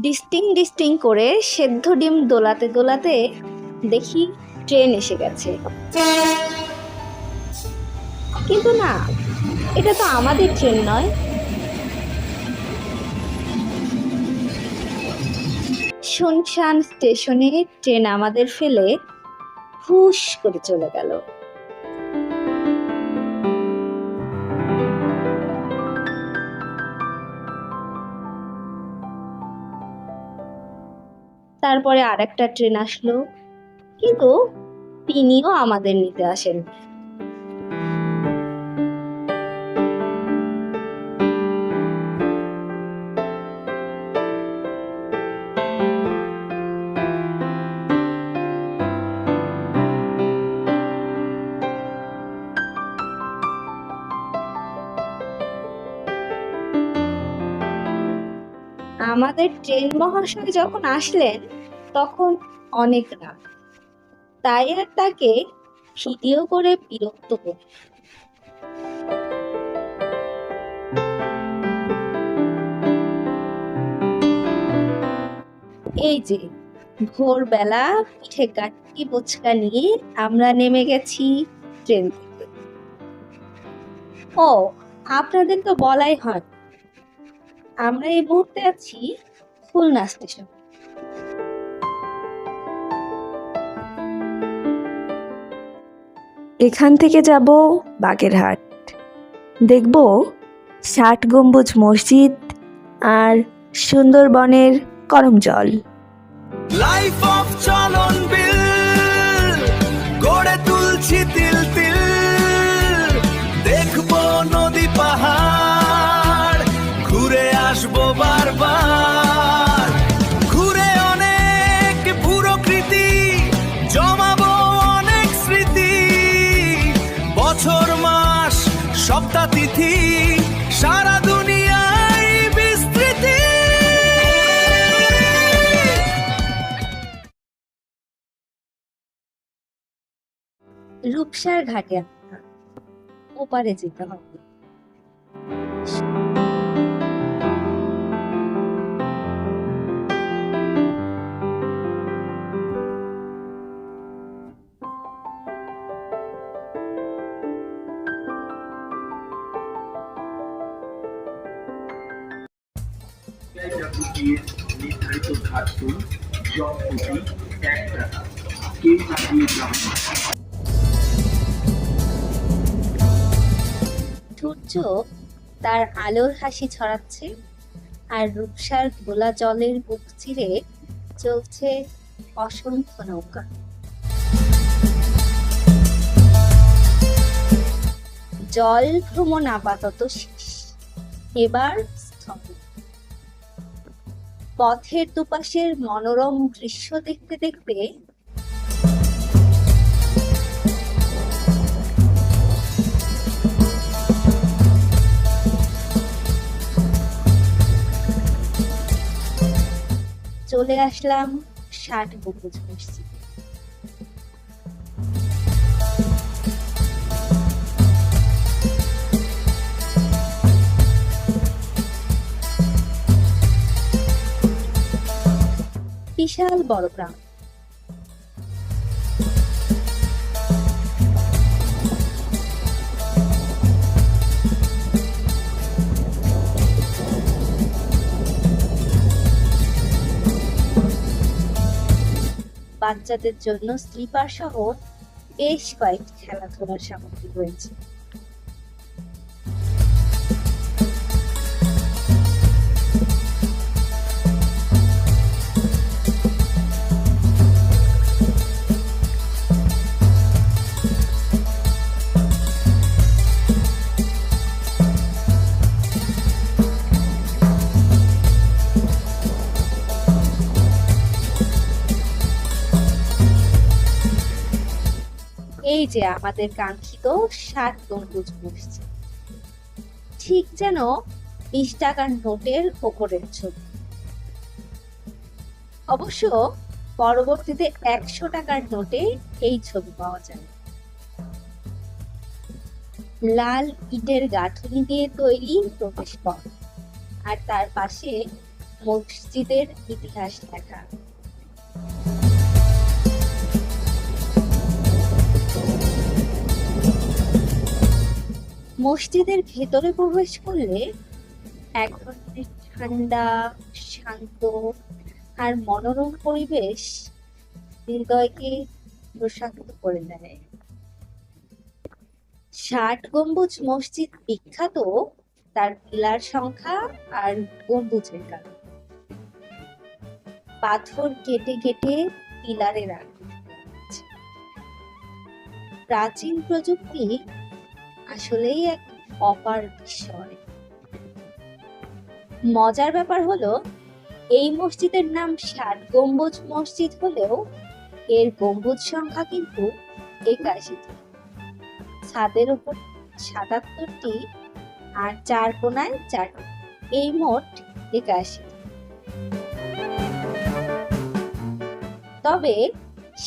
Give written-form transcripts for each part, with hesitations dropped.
ডিস্টিং ডিস্টিং করে সেদ্ধ ডিম দোলাতে দোলাতে দেখি ট্রেন এসে গেছে। কিন্তু না, এটা তো আমাদের ট্রেন নয়। শুনশান স্টেশনে ট্রেন আমাদের ফেলে হুশ করে চলে গেল। তারপরে আরেকটা ট্রেন আসলো, কিন্তু তিনিও আমাদের নিতে আসেন। আমাদের ট্রেন মহাশয় যখন আসলেন তখন অনেক রাত, তাই আর তাকে ভিডিও করে বিরক্ত করি। এই যে ভোরবেলা পিঠে কাটকি বোচকা নিয়ে আমরা নেমে গেছি ট্রেন থেকে। ও, আপনাদের তো বলাই হয়, আমরা এই মুহূর্তে আছি খুলনা স্টেশন। এখান থেকে যাব বাগেরহাট, দেখব ৬০ গম্বুজ মসজিদ আর সুন্দরবনের করমজল। লাইফ অফ চলন বিল গড়ে তুলছি তিল তিল, দেখবো নদী পাহাড়, ঘুরে আসবো বারবার, ঘুরে অনেক প্রকৃতি, জমাবো অনেক স্মৃতি, বছর মাস সপ্তাহ তিথি, সারা দুনিয়ায় বিস্তৃতি। রূপসার ঘাটে ওপারে যেতে হবে। নির্ধারিত ঘাটগুলো জনপ্রতি ১ টাকা, কেউ লাগিয়ে যাবে না। সূর্য তার আলোর হাসি ছড়াচ্ছে, আর রূপসার ঘোলা জলের বুক চিরে চলছে অসংখ্য নৌকা। জল ভ্রমণ আপাতত শেষ, এবার স্থল। পথের দুপাশের মনোরম দৃশ্য দেখতে দেখতে চলে আসলাম ৬০ গম্বুজ মসজিদে। বিশাল বড় প্রাণ, বাচ্চাদের জন্য স্লিপার সহ বেশ কয়েকটি খেলাধুলার সামগ্রী রয়েছে। এই যে আমাদের কাঙ্ক্ষিত ৬০ গম্বুজ মসজিদ, ঠিক যেন ২০ টাকার নোটের ওপরের ছবি। অবশ্য পরবর্তীতে ১০০ টাকার নোটে এই ছবি পাওয়া যায়। লাল ইটের গাঁথুনি দিয়ে তৈরি প্রবেশ পথ, আর তার পাশে মসজিদের ইতিহাস লেখা। মসজিদের ভেতরে প্রবেশ করলে এক ধরনের ঠান্ডা, শান্ত আর মনোরম পরিবেশ হৃদয়কে প্রশান্ত করে দেয়। ৬০ গম্বুজ মসজিদ বিখ্যাত তার পিলার সংখ্যা আর গম্বুজের কারণে। পাথর কেটে কেটে পিলারে রাখা হয়েছে। প্রাচীন প্রযুক্তি আসলেই এক অপার বিস্ময়। মজার ব্যাপার হলো, এই মসজিদের নাম ৬০ গম্বুজ মসজিদ হলেও এর গম্বুজ সংখ্যা কিন্তু ৮১টি। ছাদের উপর ৭৭টি আর চার কোনায় ৪টি, এই মোট ৮১। তবে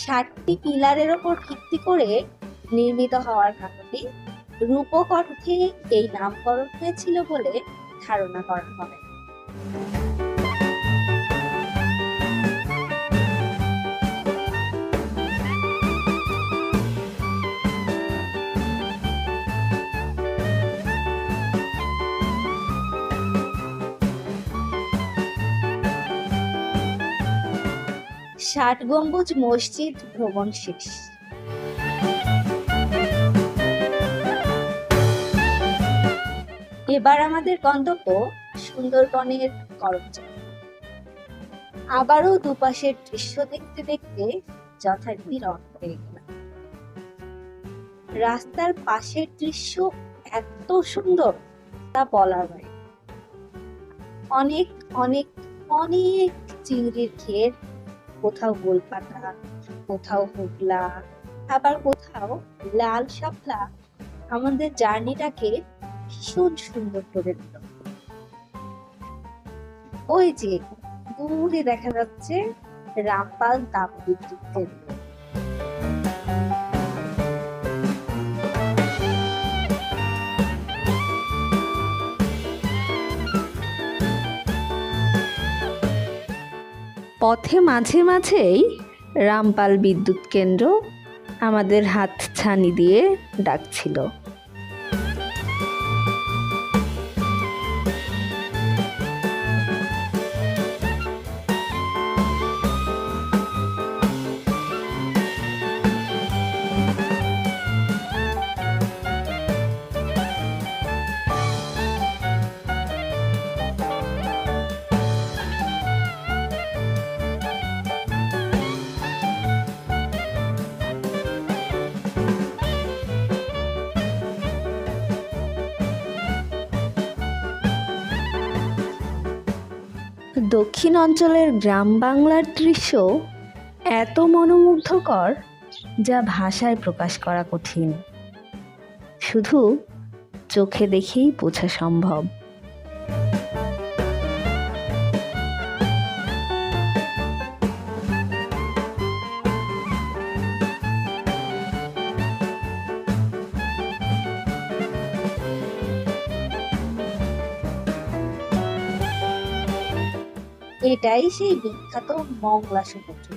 ৬০টি পিলারের ওপর ভিত্তি করে নির্মিত হওয়ার কারণে রূপক অর্থে এই নামকরণ হয়েছিল বলে ধারণা করা হয়। ষাট গম্বুজ মসজিদ ভ্রমণ শেষ। এবার আমাদের গন্তব্য সুন্দরবনের করমচল। আবারও দুপাশের দৃশ্য দেখতে দেখতে যথারীতি রওনা হয়ে গেলাম। রাস্তার পাশের দৃশ্য এত সুন্দর তা বলার বাইরে। অনেক অনেক অনেক চিংড়ির ক্ষেত, কোথাও গোলপাতা, কোথাও হুগলা, আবার কোথাও লাল শাপলা আমাদের জার্নিটাকে ভীষণ সুন্দর করে দিল। ওই যে দূরে দেখা যাচ্ছে রামপাল তাপবিদ্যুৎ কেন্দ্র। পথে মাঝে মাঝেই রামপাল বিদ্যুৎ কেন্দ্র আমাদের হাতছানি দিয়ে ডাকছিল। দক্ষিণ অঞ্চলের গ্রাম বাংলার দৃশ্য এত মনোমুগ্ধকর যা ভাষায় প্রকাশ করা কঠিন, শুধু চোখে দেখেই বোঝা সম্ভব। এটাই সেই বিখ্যাত মংলা সমুদ্র।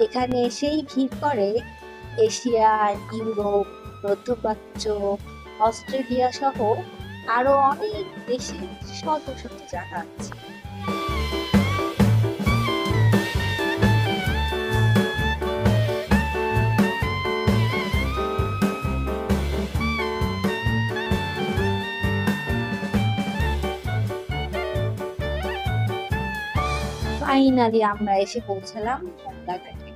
এখানে এসেই ভিড় করে এশিয়া, ইউরোপ, মধ্যপ্রাচ্য, অস্ট্রেলিয়া সহ আরো অনেক দেশের শত শত জাহাজ। ফাইনালি আমরা এসে পৌঁছালাম মংলা ঘাটে।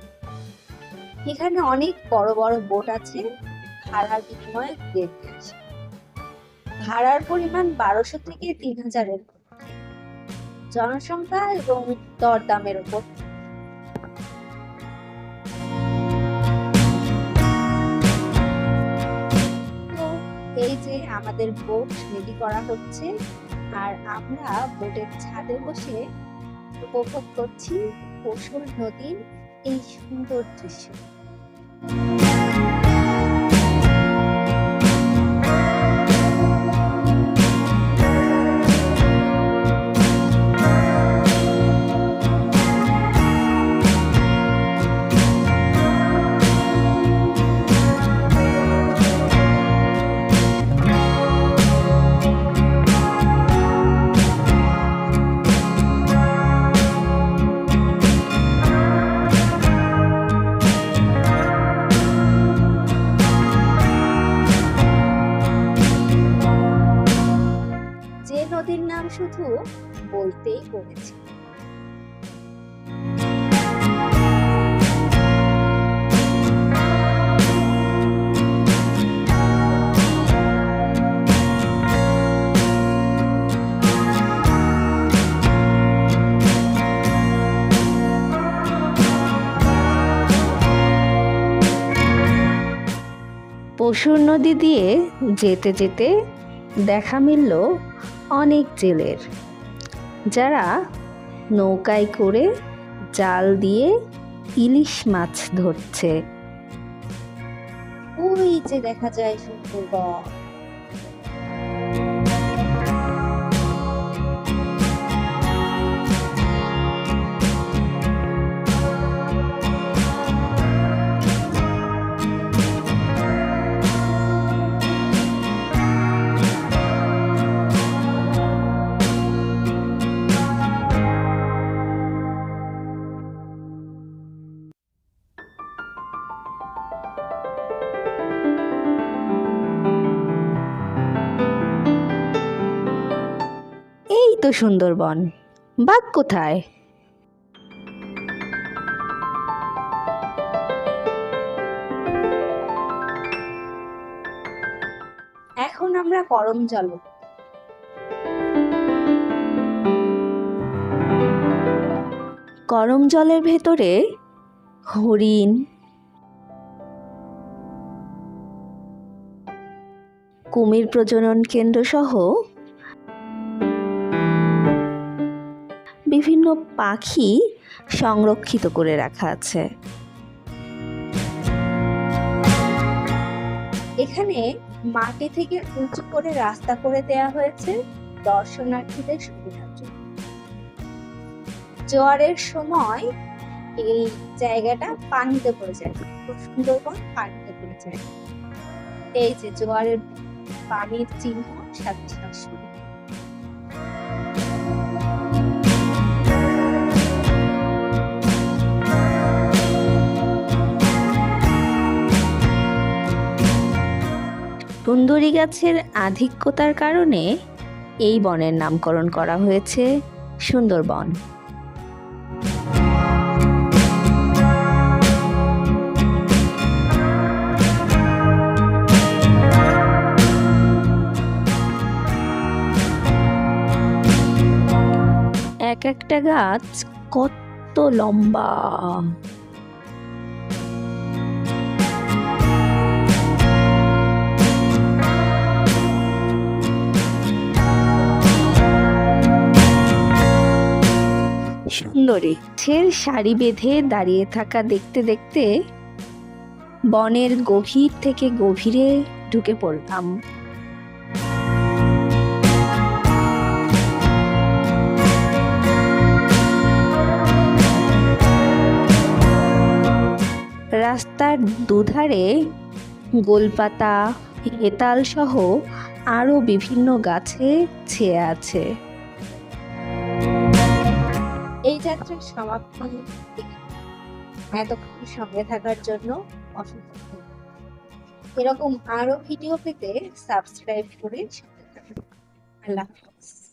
এখানে অনেক বড় বড় বোট আছে, ভাড়ার বিনিময়ে দেখতে আসে। ভাড়ার পরিমাণ 1200 থেকে 3000-এর মধ্যে, জনসংখ্যা এবং দরদামের উপর। তো এই যে আমাদের বোট রেডি করা হচ্ছে, আর আমরা বোটের ছাদে বসে উপভোগ করছি কৌশল নদীর এই সুন্দর দৃশ্য। বলতেই বলেছি। পশুর নদী দিয়ে যেতে যেতে দেখা মিলল অনেক জেলের, যারা নৌকায় করে জাল দিয়ে ইলিশ মাছ ধরছে। ওই যে দেখা যায় সুন্দরবন। এই তো সুন্দরবন, বাঘ কোথায়? এখন আমরা করমজল। করম জলের ভেতরে হরিণ, কুমির প্রজনন কেন্দ্র সহ বিভিন্ন পাখি সংরক্ষিত করে রাখা আছে। এখানে মাটি থেকে উঁচু করে রাস্তা করে দেয়া হয়েছে দর্শনার্থীদের সুবিধার জন্য। জোয়ারের সময় এই জায়গাটা পানিতে পড়ে যায়, সুন্দরবন পানিতে পড়ে যায়। এই যে জোয়ারের পানির চিহ্ন সাথে শাশুড়ি। সুন্দরী গাছের আধিক্যতার কারণে এই বনের নামকরণ করা হয়েছে সুন্দরবন। এক একটা গাছ কত লম্বা! সুন্দরী গাছের সারি বেঁধে দাঁড়িয়ে থাকা দেখতে দেখতে বনের গভীর থেকে গভীরে ঢুকে পড়লাম। রাস্তার দুধারে গোলপাতা, হেতাল সহ আরো বিভিন্ন গাছে ছেয়ে আছে। এই যাত্রার সমাপ্তি। এতক্ষণ সঙ্গে থাকার জন্য অসংখ্য ধন্যবাদ। এরকম আরো ভিডিও পেতে সাবস্ক্রাইব করে সাথে থাকুন। আল্লাহ হাফেজ।